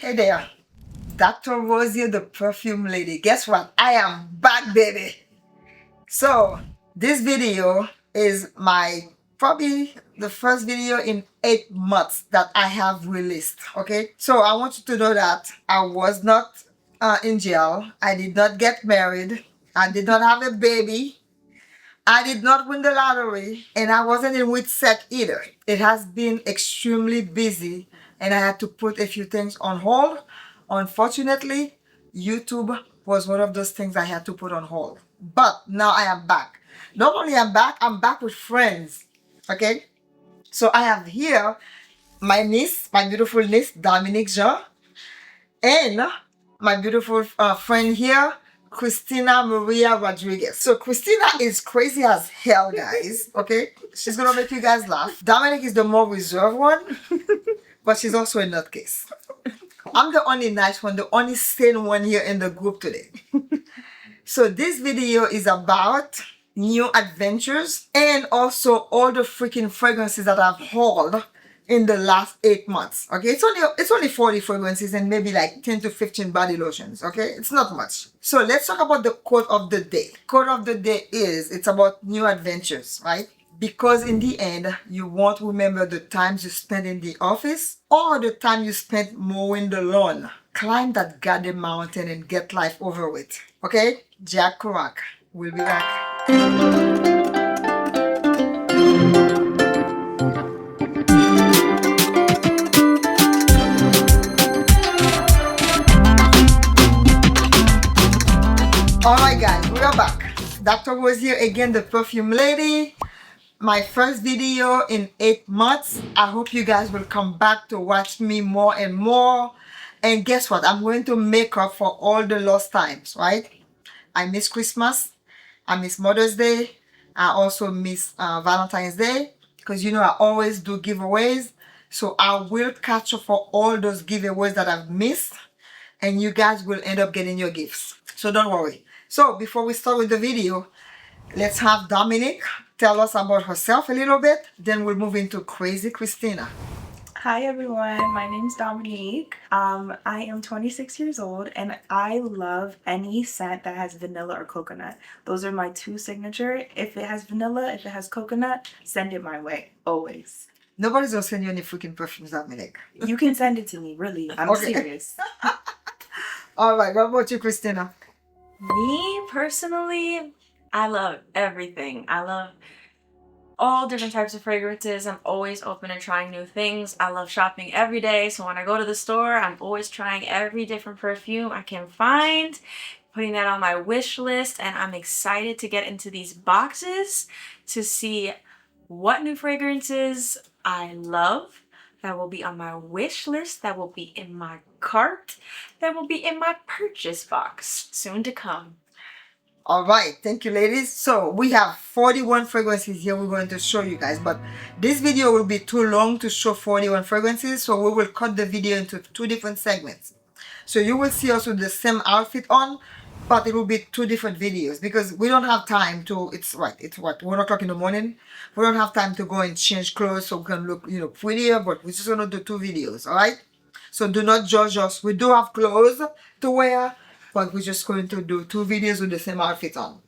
Hey there, Dr. Rosie, the Perfume Lady. Guess what? I am back, baby. So, this video is my probably the first video in 8 months that I have released. Okay, so I want you to know that I was not in jail, I did not get married, I did not have a baby, I did not win the lottery, and I wasn't in with set either. It has been extremely busy, and I had to put a few things on hold. Unfortunately, YouTube was one of those things I had to put on hold. But now I am back. Not only I'm back with friends. Okay? So I have here my niece, my beautiful niece, Dominique Jean, and my beautiful friend here, Christina Maria Rodriguez. So Christina is crazy as hell, guys. Okay, she's gonna make you guys laugh. Dominic is the more reserved one, but she's also a nutcase. I'm the only nice one, the only sane one here in the group today. So this video is about new adventures and also all the freaking fragrances that I've hauled in the last 8 months. Okay, it's only 40 fragrances and maybe like 10 to 15 body lotions. Okay, it's not much. So let's talk about the quote of the day. Quote of the day is it's about new adventures, right? Because in the end, you won't remember the times you spent in the office or the time you spent mowing the lawn. Climb that goddamn mountain and get life over with. Okay? Jack Kerouac. We'll be back. Alright guys, we are back. Dr. was here again, the Perfume Lady. My first video in 8 months. I hope you guys will come back to watch me more and more. And guess what? I'm going to make up for all the lost times, right? I miss Christmas. I miss Mother's Day. I also miss Valentine's Day. Because you know I always do giveaways. So I will catch up for all those giveaways that I've missed. And you guys will end up getting your gifts. So don't worry. So before we start with the video, let's have Dominique tell us about herself a little bit. Then we'll move into Crazy Christina. Hi everyone, my name's Dominique. I am 26 years old and I love any scent that has vanilla or coconut. Those are my two signature. If it has vanilla, if it has coconut, send it my way, always. Nobody's gonna send you any freaking perfumes, Dominique. You can send it to me, really. I'm serious. All right, what about you, Christina? Me personally, I love everything. I love all different types of fragrances. I'm always open to trying new things. I love shopping every day. So when I go to the store, I'm always trying every different perfume I can find, putting that on my wish list. And I'm excited to get into these boxes to see what new fragrances I love that will be on my wish list, that will be in my cart, that will be in my purchase box soon to come. All right, thank you, ladies. So we have 41 fragrances here we're going to show you guys, but this video will be too long to show 41 fragrances, so we will cut the video into two different segments. So you will see us with the same outfit on, but it will be two different videos because we don't have time to, it's what, 1 o'clock in the morning. We don't have time to go and change clothes so we can look, prettier, but we're just going to do two videos, all right? So do not judge us. We do have clothes to wear, but we're just going to do two videos with the same outfit on.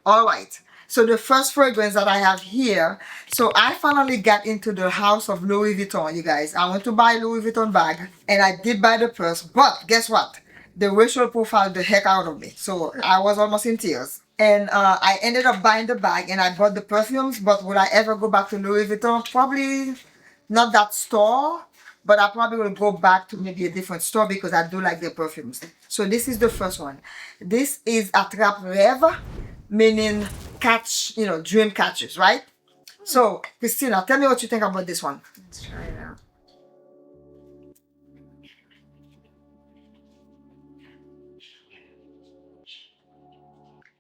All right. So the first fragrance that I have here, so I finally got into the house of Louis Vuitton, you guys. I went to buy a Louis Vuitton bag, and I did buy the purse, but guess what? The racial profiled the heck out of me. So I was almost in tears. And I ended up buying the bag, and I bought the perfumes, but would I ever go back to Louis Vuitton? Probably not that store, but I probably will go back to maybe a different store because I do like their perfumes. So this is the first one. This is Attrape Rêve, meaning catch, dream catchers, right? So, Christina, tell me what you think about this one. Let's try it out.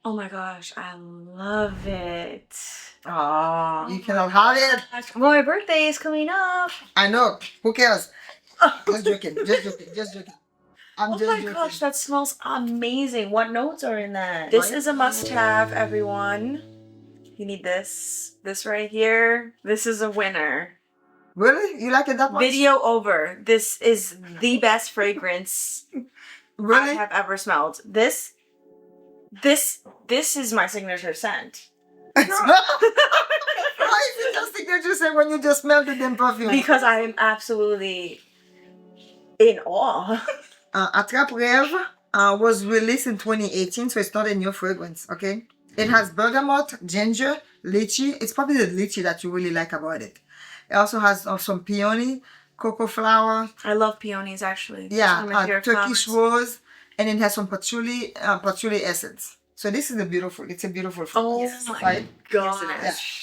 Oh my gosh, I love it. Oh, you cannot have it. Well, my birthday is coming up. I know. Who cares? Just joking. Just joking. Just joking. I'm Oh just my joking. gosh, that smells amazing. What notes are in that? This is a must-have, everyone. You need this. This right here. This is a winner. Really? You like it that much? Video over. This is the best fragrance I Really? have ever smelled. This is my signature scent. Why is it your signature scent when you just smelled it in perfume? Because I am absolutely in awe. Attrape Rêve was released in 2018, so it's not a new fragrance, okay? It has bergamot, ginger, lychee. It's probably the lychee that you really like about it. It also has some peony, cocoa flower. I love peonies actually. Yeah, One of my favorite Turkish flowers. rose, and it has some patchouli, patchouli essence. So this is it's a beautiful fragrance. Oh my right? gosh.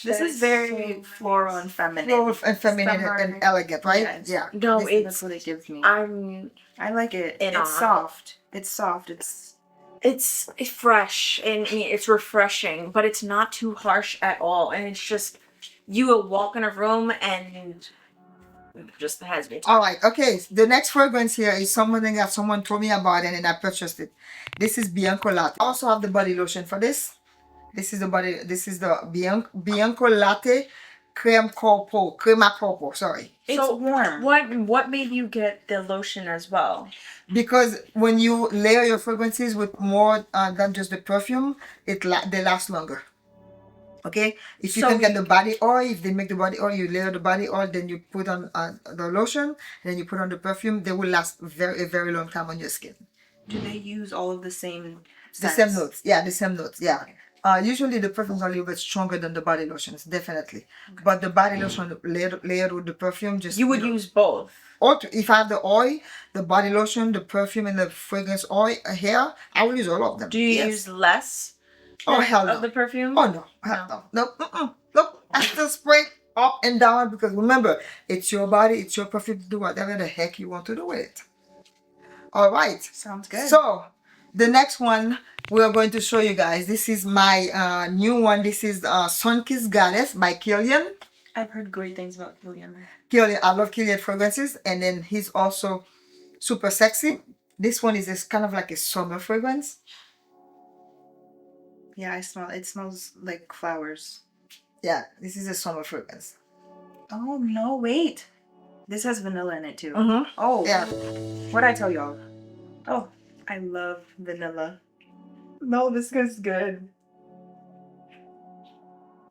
Yeah. This is very floral and feminine. Floral and feminine Summer. and elegant, right? Yes. Yeah. No, That's what it gives me. I like it. In It's awe. soft. It's soft. it's fresh and it's refreshing, but it's not too harsh at all. And it's just you will walk in a room and it just has me. All right. Okay. The next fragrance here is something that someone told me about, and then I purchased it. This is Bianco Latte. I also have the body lotion for this. This is the Bianco Latte Crema Corpo. Sorry. It's So warm. What made you get the lotion as well? Because when you layer your fragrances with more than just the perfume, they last longer. Okay, if you So- can get the body oil, if they make the body oil, you layer the body oil, then you put on the lotion, and then you put on the perfume. They will last a very long time on your skin. Do they use all of the same The scents? same notes, yeah, the same notes, yeah. Usually the perfumes are a little bit stronger than the body lotions, definitely. But the body lotion layered with the perfume, just You would use both. Or if I have the oil, the body lotion, the perfume, and the fragrance oil here, I will use all of them. Do you Yes. use less Oh hell no! of the perfume? Oh no! Hell no! Nope. I still spray up and down because remember, it's your body, it's your perfume. Do whatever the heck you want to do with it. All right. Sounds good. So the next one we are going to show you guys. This is my new one. This is Sun-Kissed Goddess by Killian. I've heard great things about Killian. Killian, I love Killian fragrances, and then he's also super sexy. This one is just kind of like a summer fragrance. Yeah, I smell it. Smells like flowers. Yeah, this is a summer fragrance. Oh no, wait. This has vanilla in it too. Mm-hmm. Oh Yeah. What'd I tell y'all? Oh, I love vanilla. No, this is good.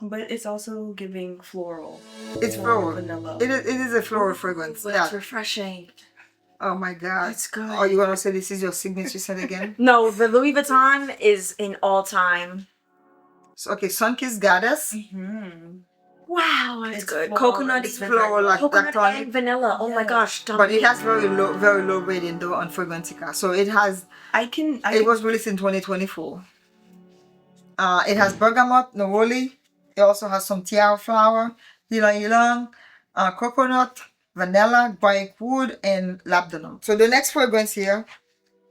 But it's also giving floral. It's More floral. Vanilla. It is a floral fragrance. It's Yeah. refreshing. Oh my god. It's good. Are you gonna say this is your signature scent again? No, the Louis Vuitton is an all-time. So, okay, Sun-Kissed Goddess. Mm-hmm. Wow, it's good. floral. Coconut, It's floral like coconut that and vanilla. Oh my Yes. gosh, but it has very low rating though on Fragrantica. So it has. It was released in 2024. It has bergamot, neroli. It also has some tiara flower, ylang ylang, coconut, vanilla, guaiac wood, and labdanum. So the next fragrance here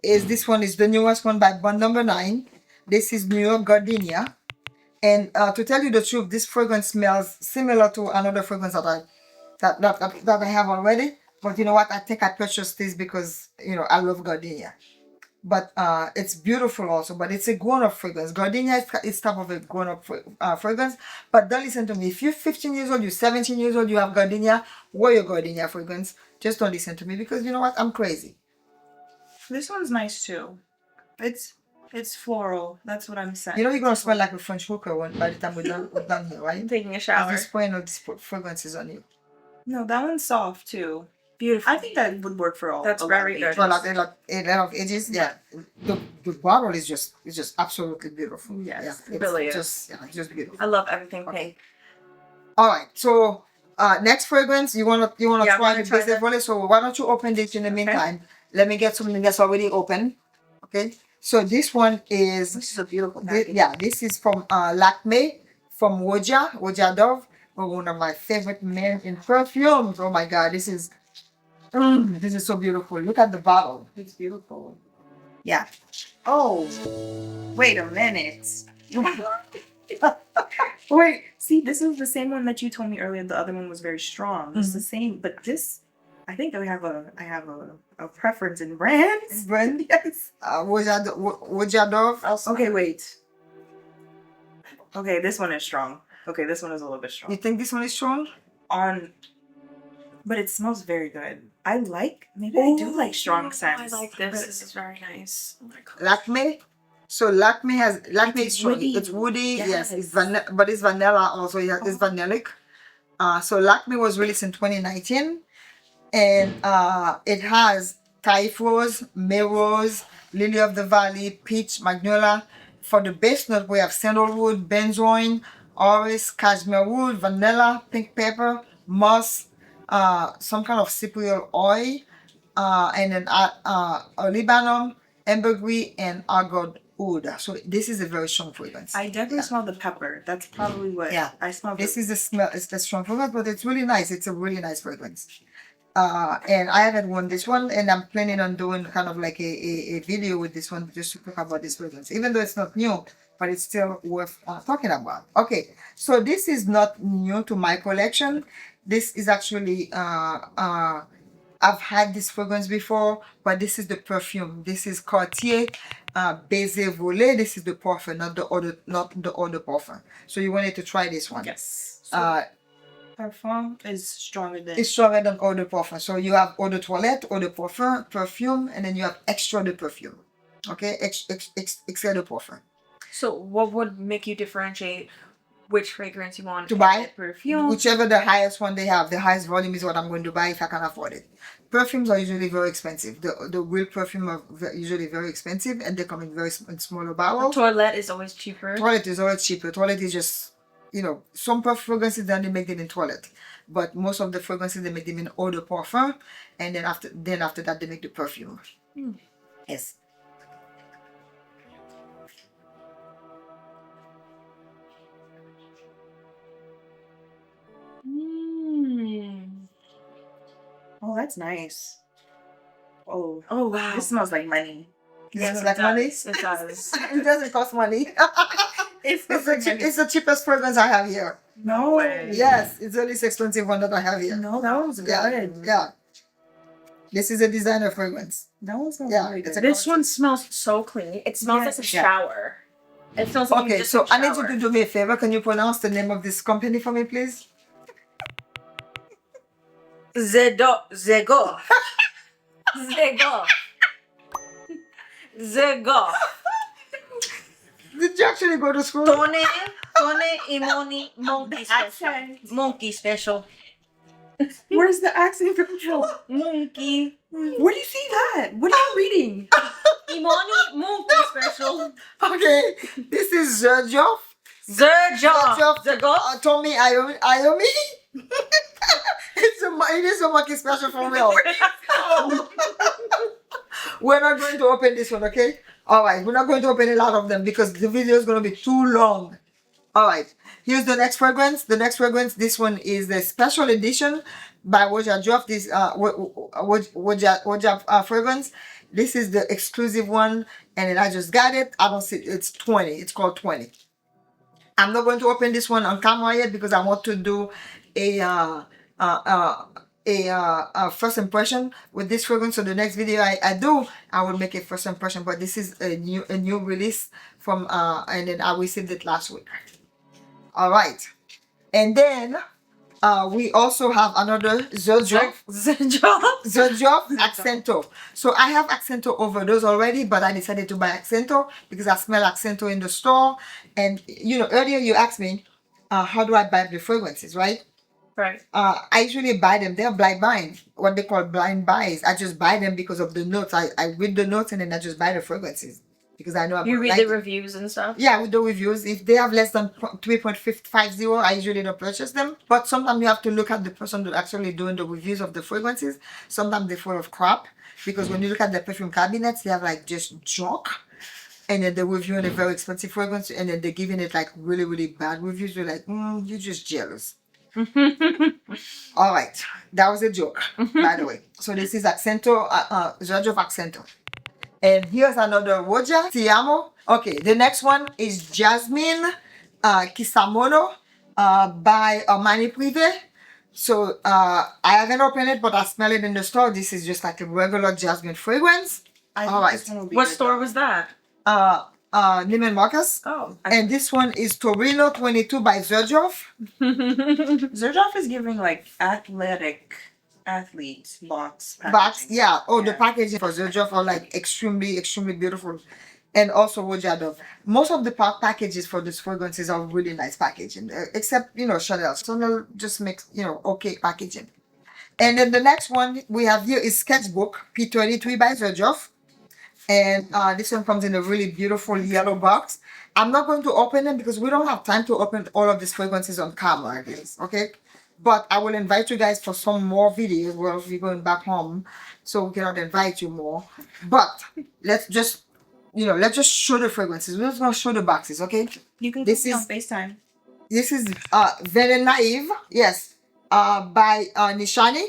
is this one. Is the newest one by Bond Number 9. This is New York Gardenia. And to tell you the truth, this fragrance smells similar to another fragrance that I have already. But you know what? I think I purchased this because I love gardenia. But it's beautiful also. But it's a grown-up fragrance. Gardenia is type of a grown-up fragrance. But don't listen to me. If you're 15 years old, you're 17 years old, you have gardenia, wear your gardenia fragrance. Just don't listen to me because you know what? I'm crazy. This one's nice too. It's floral. That's what I'm saying. You're gonna smell like a French hooker by the time we're done here, right? I'm taking a I'll shower. be spraying all these fragrances on you. No, that one's soft too. Beautiful. I think that would work for all. That's a lot very of good. ages. For a lot of ages, yeah. The bottle is just absolutely beautiful. Yes, Yeah, it really is. It's just beautiful. I love everything pink. All right, so next fragrance, you wanna Yeah, I'm try gonna the try base that. volley. So why don't you open this in the meantime? Let me get something that's already open. Okay, so this one is This is a beautiful This, package. this is from Lakme, from Woja Dove, one of my favorite men in perfumes. Oh my god, this is so beautiful. Look at the bottle. It's beautiful. Yeah. Oh, wait a minute. Wait, see, this is the same one that you told me earlier. The other one was very strong. It's the same, but this, I think I have a preference in brands. Brand Yes. Woja Dove. Okay, wait. Okay, this one is strong. Okay, this one is a little bit You strong. think this one is strong? On but it smells very good. I do like strong scents. I like this. but- This is very nice. Oh my god. Lakme. So Lakme It's is strong. woody. It's woody. Yes, it's Yes. but it's vanilla also. Yeah, it's vanillic. So Lakme was released in 2019, and it has Thai rose, May rose, lily of the valley, peach, magnolia. For the base note, we have sandalwood, benzoin, orris, cashmere wood, vanilla, pink pepper, moss, some kind of cypriol oil, and then olibanum, ambergris, and argand wood. So this is a very strong fragrance. I definitely smell the pepper. That's probably what I smell. This is the smell. It's the strong fragrance, but it's really nice. It's a really nice fragrance. And I haven't worn this one, and I'm planning on doing kind of like a video with this one just to talk about this fragrance, even though it's not new, but it's still worth talking about. Okay, so this is not new to my collection. This is actually I've had this fragrance before, but this is the perfume. This is Cartier Baiser Volé. This is the parfum, not the other parfum. So you wanted to try this one. Yes. So Parfum is stronger than. It's stronger than eau de parfum. So you have eau de toilette, eau de parfum, perfume, and then you have extra de perfume. Okay, extra de parfum. So what would make you differentiate which fragrance you want To buy? Perfume. Whichever the highest one they have, the highest volume is what I'm going to buy if I can afford it. Perfumes are usually very expensive. The real perfume are usually very expensive, and they come in very in smaller barrels. Toilette is always cheaper. Toilet is always cheaper. Toilet is just, you know, some fragrances then they make them in toilet, but most of the fragrances they make them in eau de parfum, and then after that they make the perfume. Yes. Oh, that's nice. Oh, Oh wow. this smells like money. Yes, it like money. does. It does. It doesn't cost money. It's It's the cheapest fragrance I have here. No way. Yes, it's the least expensive one that I have here. No, that one's Yeah, good. yeah. This is a designer fragrance. That one smells Yeah, really it's good. This one smells so clean. It smells like a Yeah. shower. It smells like you Okay, just so took a I need you shower. to do me a favor. Can you pronounce the name of this company for me, please? Zego. Zego. Zego. Did you actually go to school? Tone Imoni Monkey Special. Monkey Special. Where's the accent from? Monkey. Where do you see that? What are you reading? Imoni Monkey Special. Okay, this is Zerjoff. Zerjoff. Zego. Tommy Iommi. It is a monkey special for real. We're not going to open this one, okay? Alright, we're not going to open a lot of them because the video is going to be too long. Alright, here's the next fragrance. The next fragrance, this one is the special edition by Wojja. This Wojja fragrance. This is the exclusive one, and then I just got it. I don't see it's 20. It's called 20. I'm not going to open this one on camera yet because I want to do a first impression with this fragrance. So the next video I do, I will make a first impression. But this is a new release from and then I received it last week. All right, and then we also have another Zerjoff Accento. So I have Accento overdose already, but I decided to buy Accento because I smell Accento in the store. And you know, earlier you asked me, how do I buy the fragrances, right? Right. I usually buy them. They're blind buying, what they call blind buys. I just buy them because of the notes. I read the notes and then I just buy the fragrances because I know I'm You read like the it. reviews and stuff? Yeah, with the reviews. If they have less than 3.50, I usually don't purchase them. But sometimes you have to look at the person that's actually doing the reviews of the fragrances. Sometimes they're full of crap because when you look at the perfume cabinets, they have like just junk. And then they're reviewing a very expensive fragrance and then they're giving it like really, really bad reviews. You're like, you're just jealous. All right, that was a joke, by the way. So this is Accento, Zerjoff Accento. And here's another Wojja, Ti Amo. Okay, the next one is Jasmine Kisamono by Armani Privé. So I haven't opened it, but I smell it in the store. This is just like a regular jasmine fragrance. All right. What store was that? Neiman Marcus. Oh. And this one is Torino 22 by Zerjoff. Zerjoff is giving like athletic athletes box box. packaging. Yeah. Oh, the Yeah. packaging for Zildjian are like extremely beautiful, and also Wojadov. Most of the packages for these fragrances are really nice packaging, except Chanel. Chanel just makes okay packaging. And then the next one we have here is Sketchbook P23 by Zildjian. And this one comes in a really beautiful yellow box. I'm not going to open them because we don't have time to open all of these fragrances on camera, guys. Okay, but I will invite you guys for some more videos where we're going back home, so we cannot invite you more. But let's just let's just show the fragrances. We're just gonna show the boxes, okay? You can This this is on FaceTime. this is Very Naive, yes, by Nishani.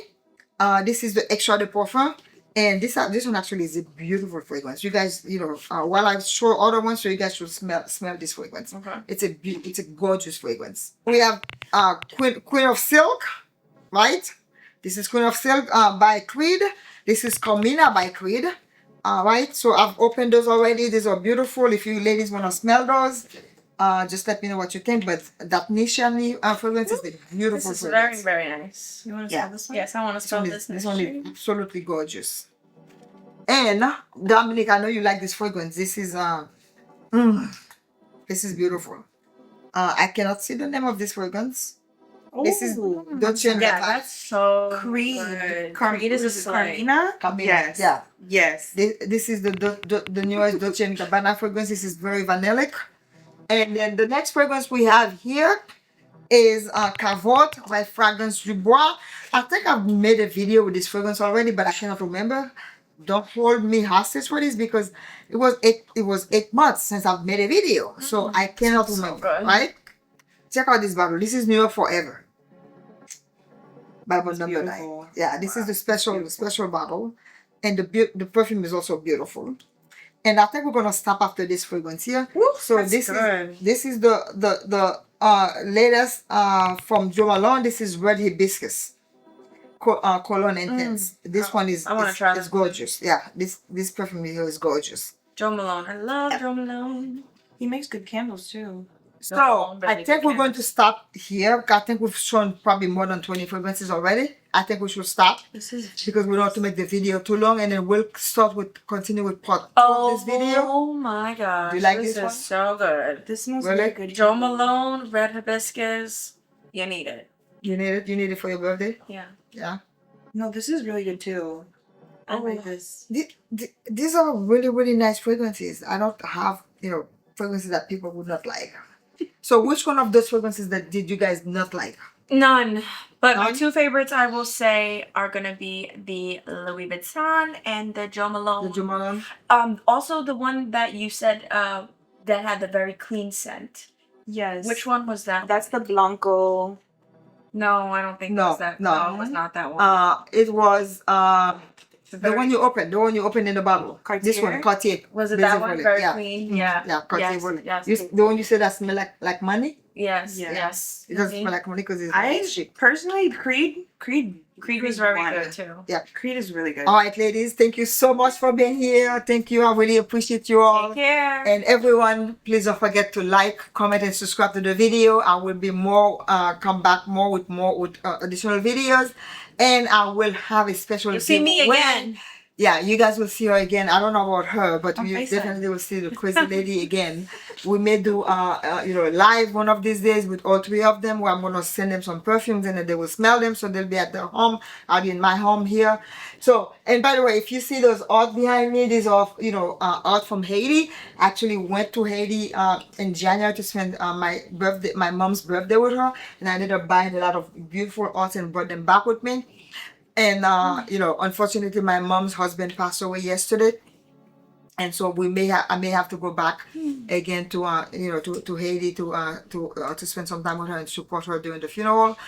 This is the Extra de Parfum, and this one actually is a beautiful fragrance. You guys, while I show other ones, so you guys should smell this fragrance. Okay. It's a gorgeous fragrance. We have Queen of Silk, right? This is Queen of Silk by Creed. This is Carmina by Creed. Right, so I've opened those already. These are beautiful. If you ladies want to smell those, just let me know what you think. But that Nishani fragrance is a beautiful This is fragrance. very nice. You want to Yeah. smell this one? Yes, I want to smell this This next one year. is absolutely gorgeous. And Dominic, I know you like this fragrance. This is this is beautiful. I cannot see the name of this fragrance. This is Ooh. Dolce and Yeah, Gabbana. that's so Creed. good. Creed Creed is a is it slay. Carmina? Yes. Yeah. Yes. This is the newest Dolce and Gabbana fragrance. This is very vanillic. And then the next fragrance we have here is Cavote by Fragrance du Bois. I think I've made a video with this fragrance already, but I cannot remember. Don't hold me hostage for this because it was 8 months since I've made a video, so I cannot remember. good. Right? Check out this bottle. This is New York Forever. Bottle It's number beautiful. 9. Yeah, this is the Beautiful. special bottle, and the perfume is also beautiful. And I think we're gonna stop after this fragrance here. Woo, So that's this good. is the latest from Jo Malone. This is Red Hibiscus Cologne Intense. This one is I wanna try is that one. gorgeous. Yeah, this perfume here is gorgeous. Joe Malone. I love Joe Malone. He makes good candles too. So Malone, I really think good we're going to stop here. I think we've shown probably more than 20 fragrances already. I think we should stop This is because we don't want to make the video too long, and then we'll continue with part 2 of this video. Oh my gosh. Do you like this this one? is so good. this smells Really? really good. Joe Malone, red hibiscus. You need it. You need it. You need it for your birthday. Yeah. Yeah. No, this is really good too. I Oh. like this. These are really nice fragrances. I don't have fragrances that people would not like. So which one of those fragrances that did you guys not like? None. But my None? 2 favorites, I will say, are gonna be the Louis Vuitton and the Joe Malone. The Jo Malone? Also the one that you said that had the very clean scent. Yes. Which one was that? That's the Blanco. No, I don't think it No, was that. no. it was not that one. It was the very- one you opened in the bottle. This one, Cartier. Was it that one? Basically, Very yeah. clean. Yeah. Yeah, Cartier. Yes. Volley. Yes. The one you said that smell like money? Yes. Yeah. Yes. It doesn't Mhm. smell like money because it's I chic. personally Creed Creed was very one. good too. Creed is really good. All right, ladies, thank you so much for being here. Thank you. I really appreciate you all. Take care. And everyone, please don't forget to like, comment, and subscribe to the video. I will be come back with additional videos, and I will have a special. You'll see me giveaway. again. Yeah, you guys will see her again. I don't know about her, but On you FaceTime. definitely will see the crazy lady again. We may do live one of these days with all 3 of them, where I'm gonna send them some perfumes and then they will smell them, so they'll be at their home. I'll be in my home here. So, and by the way, if you see those art behind me, these are art from Haiti. I actually went to Haiti in January to spend my mom's birthday with her, and I ended up buying a lot of beautiful art and brought them back with me. And unfortunately, my mom's husband passed away yesterday, and so I may have to go back again to to Haiti to spend some time with her and support her during the funeral.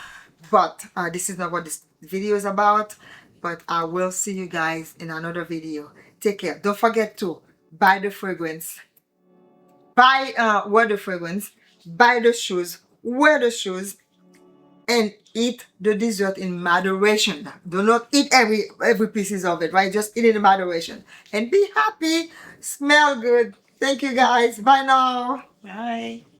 But this is not what this video is about. But I will see you guys in another video. Take care. Don't forget to buy the fragrance, wear the fragrance, buy the shoes, wear the shoes, and eat the dessert in moderation. Do not eat every pieces of it, right? Just eat it in moderation. And be happy. Smell good. Thank you guys. Bye now. Bye.